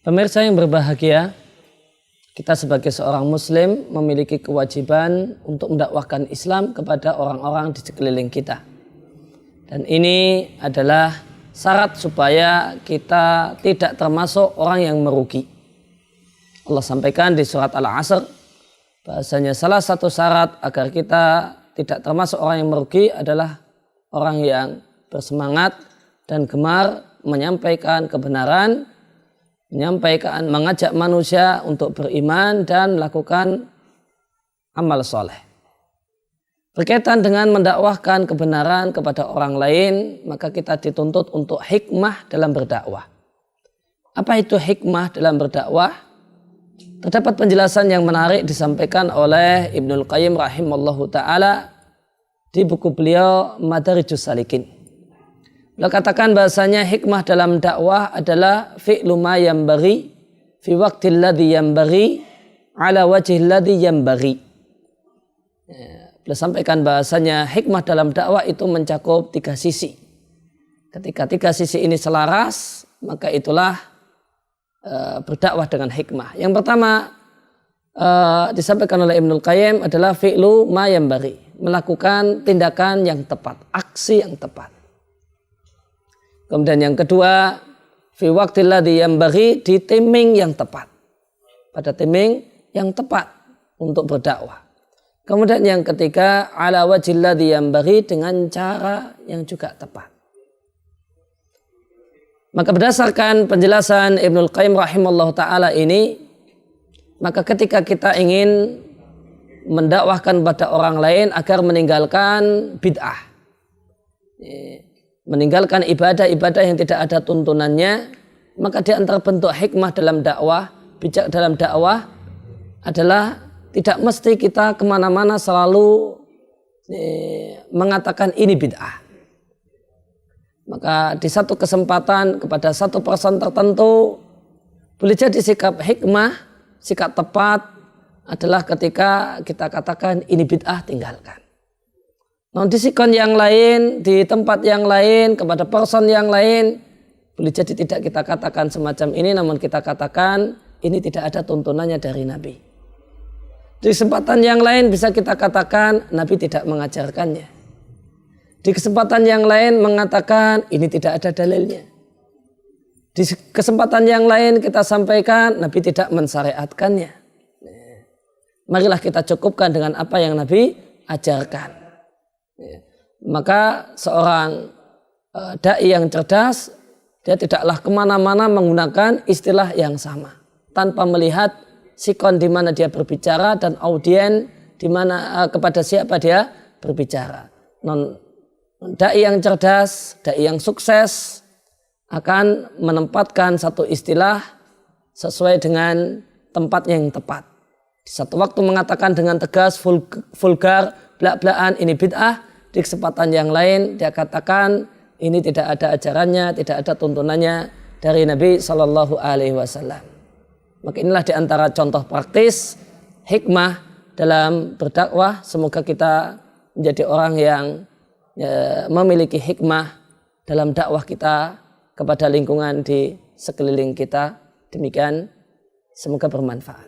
Pemirsa yang berbahagia, kita sebagai seorang muslim memiliki kewajiban untuk mendakwahkan Islam kepada orang-orang di sekeliling kita. Dan ini adalah syarat supaya kita tidak termasuk orang yang merugi. Allah sampaikan di surat Al-Asr bahasanya salah satu syarat agar kita tidak termasuk orang yang merugi adalah orang yang bersemangat dan gemar menyampaikan kebenaran, mengajak manusia untuk beriman dan melakukan amal soleh. Berkaitan dengan mendakwahkan kebenaran kepada orang lain, maka kita dituntut untuk hikmah dalam berdakwah. Apa itu hikmah dalam berdakwah? Terdapat penjelasan yang menarik disampaikan oleh Ibnul Qayyim rahimallahu ta'ala di buku beliau Madarijus Salikin. Beliau katakan bahasanya hikmah dalam dakwah adalah fi'lu ma yambaghi fi waqtil ladzi yambaghi ala wajhil ladzi yambaghi. Beliau sampaikan bahasanya hikmah dalam dakwah itu mencakup 3 sisi. Ketika 3 sisi ini selaras, maka itulah berdakwah dengan hikmah. Yang pertama disampaikan oleh Ibnul Qayyim adalah fi'lu ma yambaghi, melakukan tindakan yang tepat, aksi yang tepat. Kemudian yang kedua, fi waqtil ladzi yambaghi, di timing yang tepat. Pada timing yang tepat untuk berdakwah. Kemudian yang ketiga, ala wajhil ladzi yambaghi, dengan cara yang juga tepat. Maka berdasarkan penjelasan Ibnul Qayyim rahimallahu ta'ala ini, maka ketika kita ingin mendakwahkan pada orang lain agar meninggalkan bid'ah, meninggalkan ibadah-ibadah yang tidak ada tuntunannya, maka di antara bentuk hikmah dalam dakwah, bijak dalam dakwah adalah tidak mesti kita kemana-mana selalu mengatakan ini bid'ah. Maka di satu kesempatan kepada satu person tertentu boleh jadi sikap hikmah, sikap tepat adalah ketika kita katakan ini bid'ah, tinggalkan. Namun di sikon yang lain, di tempat yang lain, kepada person yang lain, boleh jadi tidak kita katakan semacam ini, namun kita katakan ini tidak ada tuntunannya dari Nabi. Di kesempatan yang lain bisa kita katakan Nabi tidak mengajarkannya. Di kesempatan yang lain mengatakan ini tidak ada dalilnya. Di kesempatan yang lain kita sampaikan Nabi tidak mensyariatkannya. Marilah kita cukupkan dengan apa yang Nabi ajarkan. Maka seorang da'i yang cerdas, dia tidaklah kemana-mana menggunakan istilah yang sama tanpa melihat sikon di mana dia berbicara dan audien di mana kepada siapa dia berbicara. Da'i yang cerdas, da'i yang sukses akan menempatkan satu istilah sesuai dengan tempatnya yang tepat. Di satu waktu mengatakan dengan tegas, vulgar, belak-belakan ini bid'ah. Di kesempatan yang lain dia katakan ini tidak ada ajarannya, tidak ada tuntunannya dari Nabi Shallallahu Alaihi Wasallam. Maka inilah diantara contoh praktis hikmah dalam berdakwah. Semoga kita menjadi orang yang memiliki hikmah dalam dakwah kita kepada lingkungan di sekeliling kita. Demikian, semoga bermanfaat.